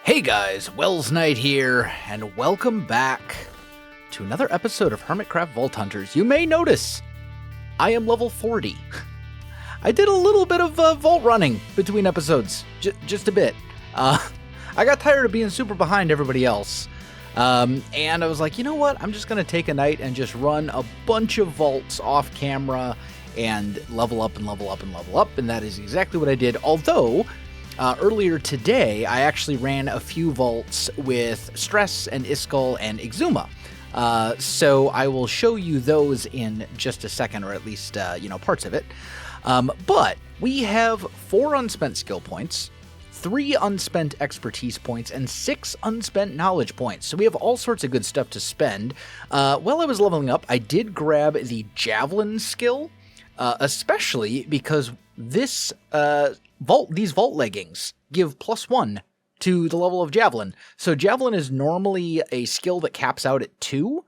Hey guys, Welsknight here, and welcome back to another episode of Hermitcraft Vault Hunters. You may notice I am level 40. I did a little bit of vault running between episodes, just a bit. I got tired of being super behind everybody else, and I was like, you know what, I'm just going to take a night and just run a bunch of vaults off camera and level up and level up and level up, and that is exactly what I did, although earlier today, I actually ran a few vaults with Stress and Iskall and Exuma. So I will show you those in just a second, or at least, parts of it. But we have 4 unspent skill points, 3 unspent expertise points, and 6 unspent knowledge points. So we have all sorts of good stuff to spend. While I was leveling up, I did grab the Javelin skill, especially because these vault leggings give +1 to the level of Javelin. So Javelin is normally a skill that caps out at 2,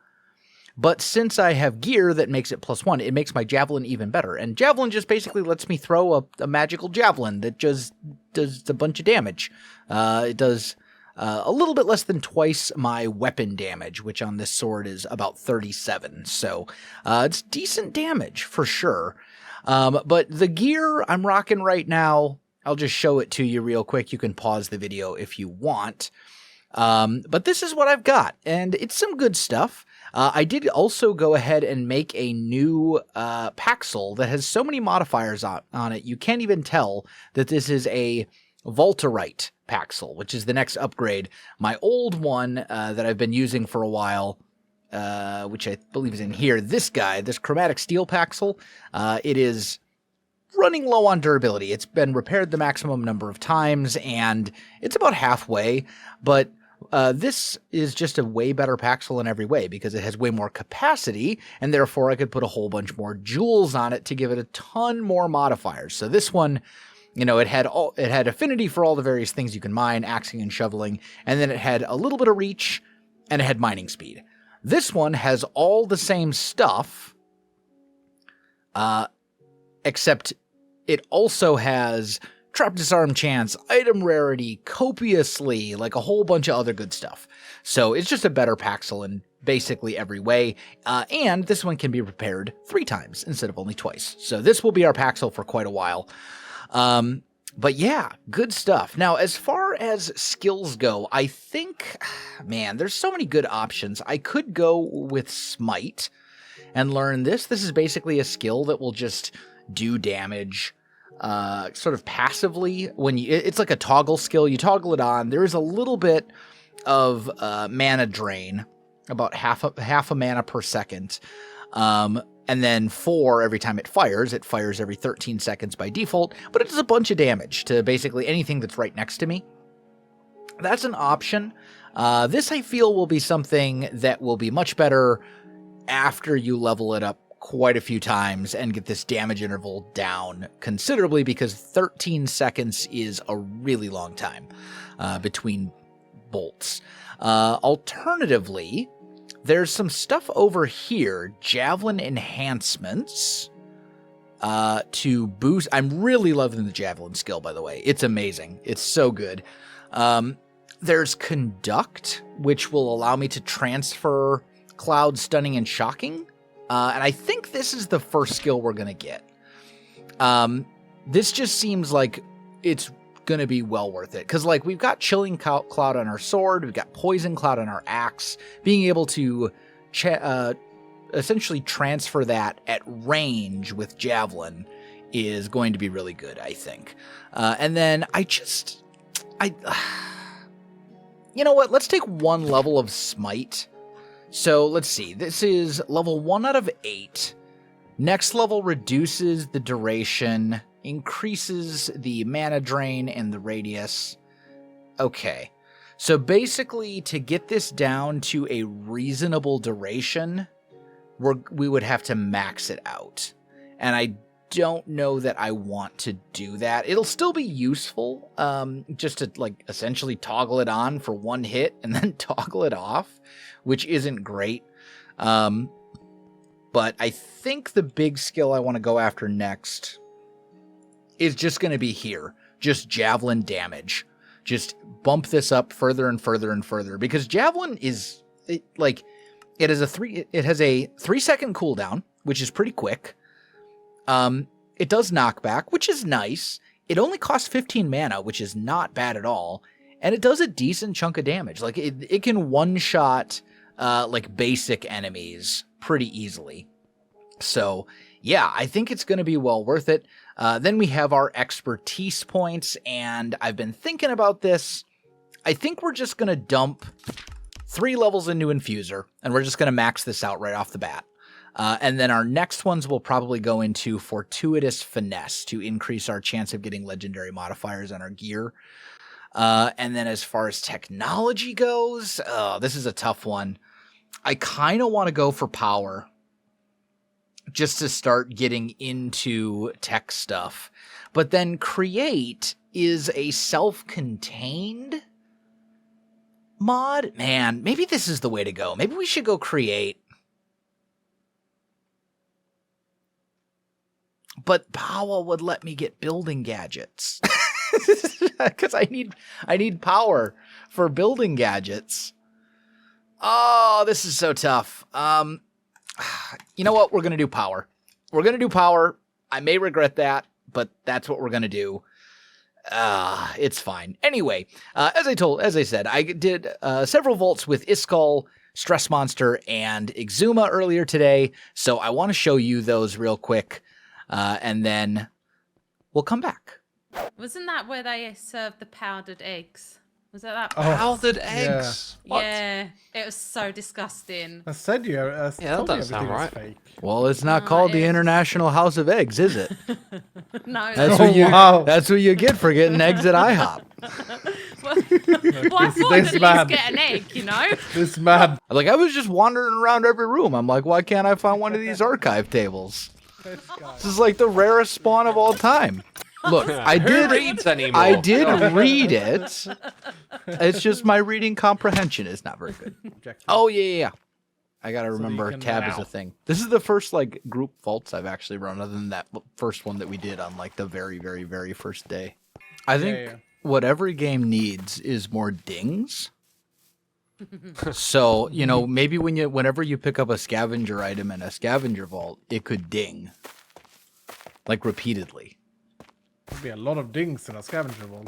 but since I have gear that makes it +1, it makes my Javelin even better. And Javelin just basically lets me throw a magical Javelin that just does a bunch of damage. It does a little bit less than twice my weapon damage, which on this sword is about 37. So it's decent damage for sure. But the gear I'm rocking right now, I'll just show it to you real quick. You can pause the video if you want. But this is what I've got, and it's some good stuff. I did also go ahead and make a new Paxel that has so many modifiers on it, you can't even tell that this is a Vaulterite Paxel, which is the next upgrade. My old one that I've been using for a while, which I believe is in here, this Chromatic Steel Paxel, it is running low on durability. It's been repaired the maximum number of times, and it's about halfway, but this is just a way better Paxel in every way because it has way more capacity, and therefore I could put a whole bunch more jewels on it to give it a ton more modifiers. So this one, it had affinity for all the various things you can mine, axing and shoveling, and then it had a little bit of reach, and it had mining speed. This one has all the same stuff, except it also has trap disarm chance, item rarity, copiously, like a whole bunch of other good stuff. So it's just a better Paxel in basically every way. And this one can be repaired 3 times instead of only twice. So this will be our Paxel for quite a while. But yeah, good stuff. Now, as far as skills go, I think, man, there's so many good options. I could go with Smite and learn this. This is basically a skill that will just do damage sort of passively. It's like a toggle skill. You toggle it on. There is a little bit of mana drain, about half a mana per second. And then 4 every time it fires. It fires every 13 seconds by default, but it does a bunch of damage to basically anything that's right next to me. That's an option. This, I feel, will be something that will be much better after you level it up quite a few times and get this damage interval down considerably, because 13 seconds is a really long time between bolts. Alternatively, there's some stuff over here, Javelin enhancements, to boost. I'm really loving the Javelin skill, by the way. It's amazing. It's so good. There's Conduct, which will allow me to transfer Cloud, Stunning, and Shocking. And I think this is the first skill we're going to get. This just seems like it's going to be well worth it. Because, we've got Chilling Cloud on our sword. We've got Poison Cloud on our axe. Being able to essentially transfer that at range with Javelin is going to be really good, I think. And then you know what? Let's take 1 level of Smite. So let's see, this is level 1 out of 8. Next level reduces the duration, increases the mana drain and the radius. Okay, so basically to get this down to a reasonable duration, we would have to max it out. And I don't know that I want to do that. It'll still be useful, just to essentially toggle it on for 1 hit and then toggle it off, which isn't great. But I think the big skill I want to go after next is just going to be here. Just Javelin damage. just bump this up further and further and further, because Javelin is it has a 3-second cooldown, which is pretty quick. It does knockback, which is nice. It only costs 15 mana, which is not bad at all. And it does a decent chunk of damage. Like it can one-shot like basic enemies pretty easily. So yeah, I think it's going to be well worth it. Then we have our expertise points, and I've been thinking about this. I think we're just going to dump 3 levels into Infuser, and we're just going to max this out right off the bat. And then our next ones will probably go into Fortuitous Finesse to increase our chance of getting legendary modifiers on our gear. And then as far as technology goes, this is a tough one. I kind of want to go for power just to start getting into tech stuff. But then create is a self-contained mod. Man, maybe this is the way to go. Maybe we should go create. But power would let me get building gadgets. Because I need power for building gadgets. Oh, this is so tough. You know what? We're going to do power. We're going to do power. I may regret that, but that's what we're going to do. It's fine. Anyway, as I said, I did several vaults with Iskall, Stress Monster, and Exuma earlier today. So I want to show you those real quick, and then we'll come back. Wasn't that where they served the powdered eggs? Was that powdered eggs? Yeah. What? Yeah, it was so disgusting. I said that doesn't sound right. Fake. Well, it's not called the International House of Eggs, is it? No. That's what you get for getting eggs at IHOP. Well, I thought at least get an egg, you know? This man. Like, I was just wandering around every room. I'm like, why can't I find one of these archive tables? This is like the rarest spawn of all time. Look, I did read it. It's just my reading comprehension is not very good. Oh, yeah. I gotta remember tab is a thing. This is the first, like, group vaults I've actually run, other than that first one that we did on, like, the very, very, very first day. I think what every game needs is more dings. So, you know, maybe whenever you pick up a scavenger item in a scavenger vault, it could ding. Like, repeatedly. There'd be a lot of dings in a scavenger vault.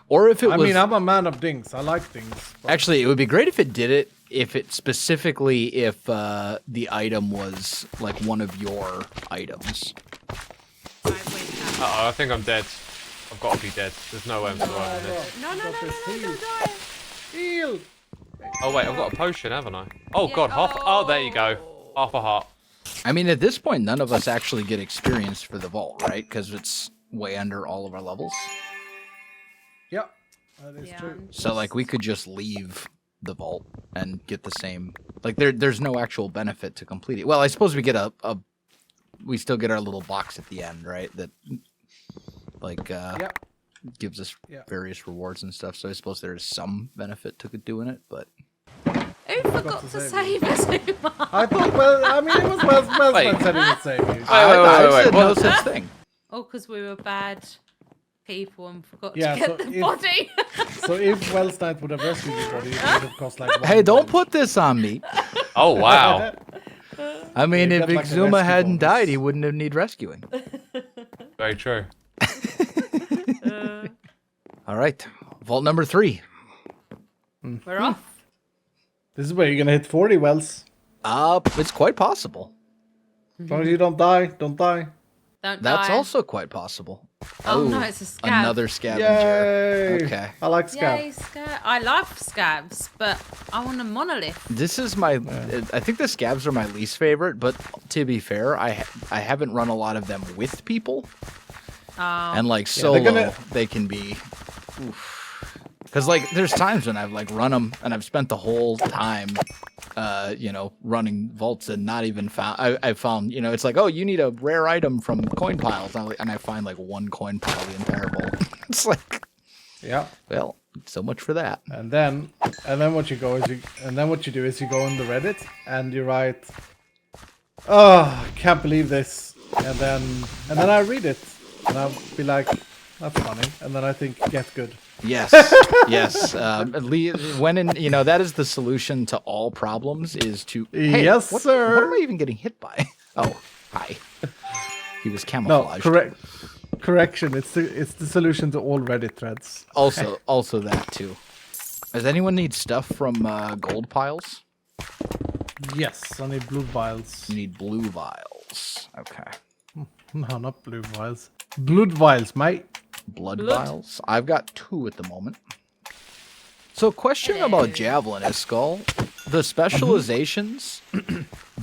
Or if it was... I mean, I'm a man of dings. I like dings. But... Actually, it would be great if it did it, if the item was, like, one of your items. Uh-oh, I think I'm dead. I've got to be dead. There's no way I'm surviving this. No, don't die. Heal! Oh, wait, I've got a potion, haven't I? Oh, yeah, God, half... Oh, there you go. Half a heart. I mean, at this point, none of us actually get experience for the vault, right? Because it's way under all of our levels. Yeah, that is true. So, like, we could just leave the vault and get the same... Like, there's no actual benefit to complete it. Well, I suppose we get we still get our little box at the end, right? That, like, gives us various rewards and stuff. So I suppose there is some benefit to doing it, but... Who forgot to save us? I thought, well, I mean, it was Welsknight said he would save you. I said no such thing. Oh, because we were bad people and forgot to get the body. So if Welsknight would have rescued the body, it would have cost like 1 Hey, don't put this on me. Oh, wow. I mean, if Exuma hadn't died, he wouldn't have need rescuing. Very true. All right, vault number 3. We're off. This is where you're gonna hit 40 wells. It's quite possible. As long as you don't die, don't die. Don't That's die. also quite possible. Oh no, it's a scab. Another scavenger. Yay! Okay. I like scab. Yay, I love scabs, but I want a monolith. This is my... I think the scabs are my least favorite, but to be fair, I haven't run a lot of them with people. And like solo, they can be... Because like there's times when I've like run them and I've spent the whole time, you know, running vaults and not even found... I found, you know, it's like, oh, you need a rare item from coin piles. And I find like 1 coin pile the entire vault. It's like... Yeah. Well, so much for that. And then what you do is you go on the Reddit and you write, "Oh, I can't believe this," and then I read it and I'll be like, That's funny. And then I think get good. Yes, yes. That is the solution to all problems is to. Hey, yes, sir. What am I even getting hit by? Oh, hi. He was No, camouflaged. correction. It's the solution to all Reddit threads. Also that too. Does anyone need stuff from gold piles? Yes, I need blue vials. You need blue vials. Okay. No, not blue vials. Blood vials, mate. Blood vials? I've got 2 at the moment. So question about Javelin is, Skull. The specializations,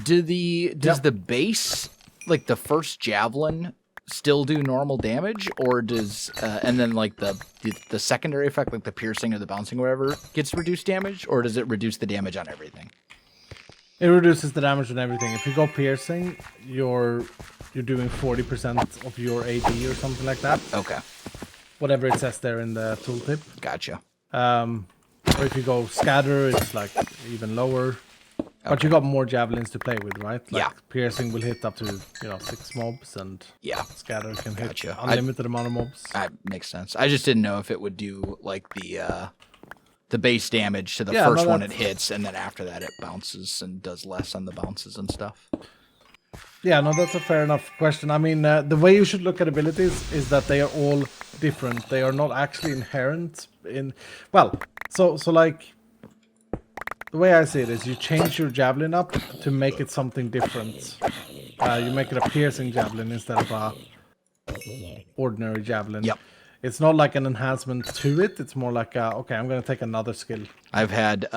does the base, like the first Javelin, still do normal damage? Or does, and then like the secondary effect, like the piercing or the bouncing or whatever, gets reduced damage? Or does it reduce the damage on everything? It reduces the damage on everything. If you go piercing, you're doing 40% of your AD or something like that. Okay. Whatever it says there in the tooltip. Gotcha. Or if you go scatter, it's like even lower. Okay. But you got more javelins to play with, right? Like yeah. Piercing will hit up to 6 mobs, and scatter can hit unlimited amount of mobs. That makes sense. I just didn't know if it would do like the base damage to the first one it hits, and then after that it bounces and does less on the bounces and stuff. Yeah, no, that's a fair enough question. I mean, the way you should look at abilities is that they are all different. They are not actually inherent in... Well, so like... The way I see it is you change your javelin up to make it something different. You make it a piercing javelin instead of a ordinary javelin. Yep. It's not like an enhancement to it. It's more like, okay, I'm going to take another skill. I've had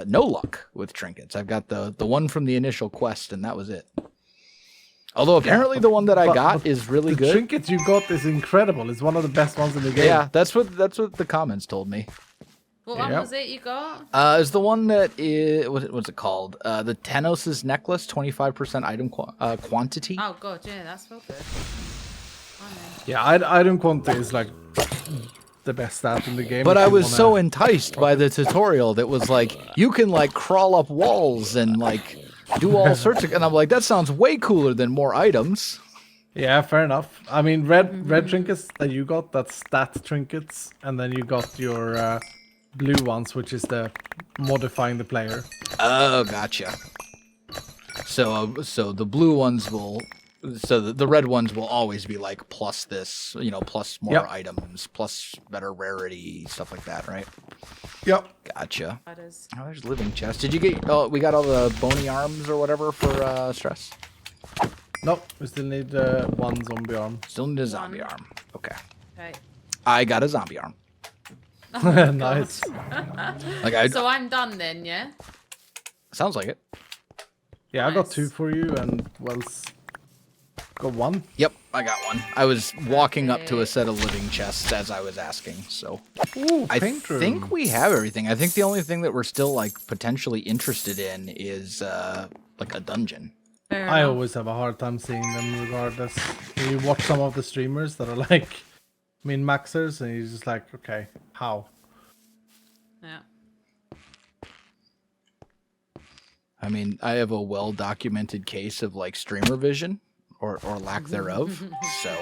no luck with trinkets. I've got the one from the initial quest, and that was it. Although apparently the one that I got is really good. The trinket you got is incredible. It's one of the best ones in the game. Yeah, that's what the comments told me. What one was it you got? It's the one that is... What's it called? The Tenos' necklace, 25% item quantity. Oh, God, yeah, that's real good. Yeah, item quantity is like the best stat in the game. But I was so enticed by the tutorial that was like, you can like crawl up walls and like do all sorts of... And I'm like, that sounds way cooler than more items. Yeah, fair enough. I mean, red trinkets that you got, that's stat trinkets. And then you got your blue ones, which is the modifying the player. Oh, gotcha. So the blue ones will... So the red ones will always be like plus this, plus more items, plus better rarity, stuff like that, right? Yep. Gotcha. Oh, there's living chest. Did you get? Oh, we got all the bony arms or whatever for stress. Nope. We still need one zombie arm. Still need a zombie arm. Okay. I got a zombie arm. Oh, nice. So I'm done then, yeah. Sounds like it. Yeah, nice. I got 2 for you, and got 1? Yep, I got 1. I was walking up to a set of living chests as I was asking, so... Ooh, I think we have everything. I think the only thing that we're still, like, potentially interested in is, like, a dungeon. I always have a hard time seeing them regardless. You watch some of the streamers that are, like, min-maxers, and you're just like, okay, how? Yeah. I mean, I have a well-documented case of, like, streamer vision. Or lack thereof, so,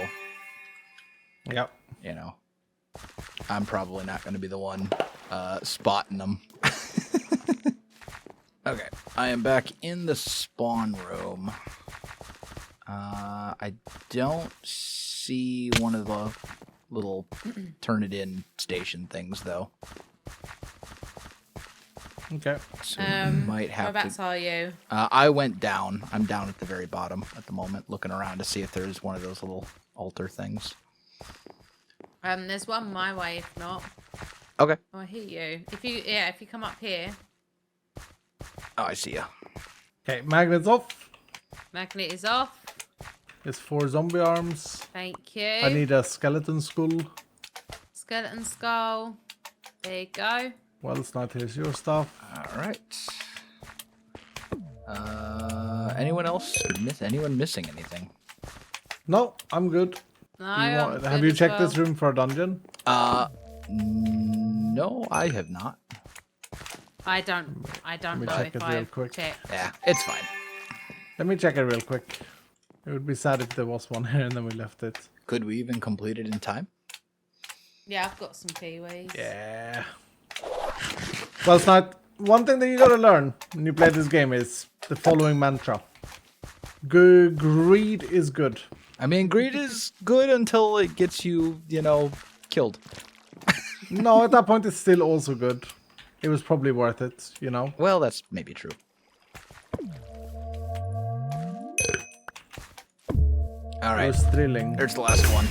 yep. I'm probably not going to be the one spotting them. Okay, I am back in the spawn room. I don't see one of the little turn-it-in station things, though. Okay. So might have whereabouts are you? I went down. I'm down at the very bottom at the moment, looking around to see if there's one of those little altar things. There's one my way, if not. Okay. Oh, I hear you. If you come up here. Oh, I see ya. Okay, magnet's off. Magnet is off. There's 4 zombie arms. Thank you. I need a skeleton skull. Skeleton skull. There you go. Welsknight, here's your stuff. All right. Anyone else? Anyone missing anything? No, I'm good. No, have you checked this room for a dungeon? No, I have not. I don't know check if it real I've quick. checked. Yeah, it's fine. Let me check it real quick. It would be sad if there was one here and then we left it. Could we even complete it in time? Yeah, I've got some kiwis. Yeah. Welsknight, one thing that you gotta learn when you play this game is the following mantra. Greed is good. I mean, greed is good until it gets you, killed. No, at that point it's still also good. It was probably worth it, Well, that's maybe true. All right. It was thrilling. There's the last one.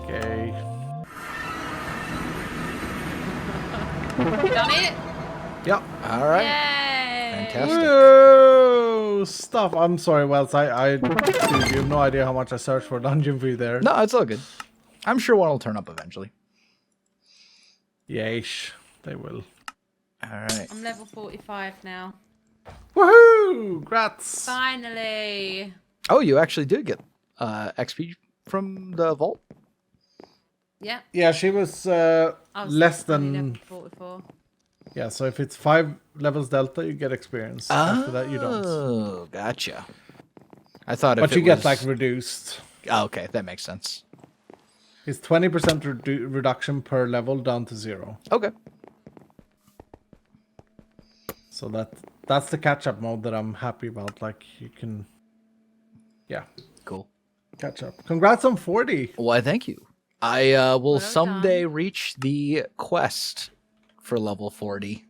Okay. Done it? Yeah. All right. Yay! Fantastic. Whoa, stuff. I'm sorry, Wells. Dude, you have no idea how much I searched for dungeon for you there. No, it's all good. I'm sure one will turn up eventually. Yeesh, they will. All right. I'm level 45 now. Woohoo! Grats. Finally. Oh, you actually did get XP from the vault? Yeah. Yeah, she was I was less only than. level 44. Yeah, so if it's 5 levels delta, you get experience. After that, you don't. Oh, gotcha. I thought, But if you it get was... like reduced. Oh, okay, that makes sense. It's 20% reduction per level down to 0. Okay. So that's the catch-up mode that I'm happy about. Like you can, yeah, Cool. catch up. Congrats on 40. Why, thank you. I will Well someday done. reach the quest for level 40.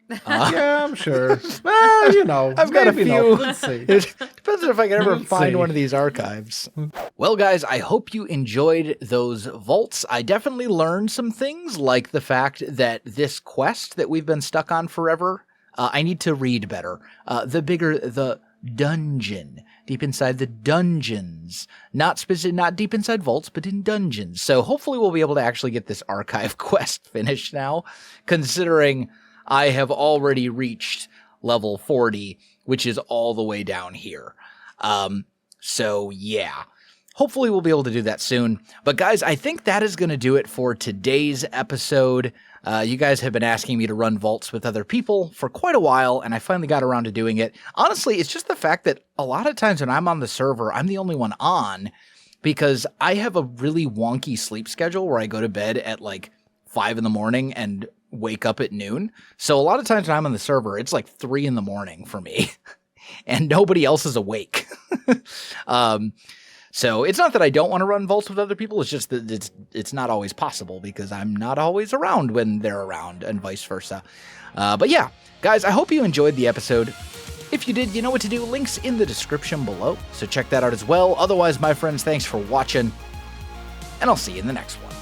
Yeah, I'm sure. Well, I've got a maybe few. not. Let's see. It depends on if I can ever Let's find see. one of these archives. Well, guys, I hope you enjoyed those vaults. I definitely learned some things, like the fact that this quest that we've been stuck on forever, I need to read better. The bigger the dungeon, deep inside the dungeons, not deep inside vaults, but in dungeons. So hopefully we'll be able to actually get this archive quest finished now, considering I have already reached level 40, which is all the way down here. So yeah, hopefully we'll be able to do that soon. But guys, I think that is going to do it for today's episode. You guys have been asking me to run vaults with other people for quite a while, and I finally got around to doing it. Honestly, it's just the fact that a lot of times when I'm on the server, I'm the only one on, because I have a really wonky sleep schedule where I go to bed at like 5 in the morning and wake up at noon. So a lot of times when I'm on the server, it's like 3 in the morning for me and nobody else is awake. So it's not that I don't want to run vaults with other people. It's just that it's not always possible because I'm not always around when they're around and vice versa. But yeah, guys, I hope you enjoyed the episode. If you did, you know what to do. Links in the description below. So check that out as well. Otherwise, my friends, thanks for watching and I'll see you in the next one.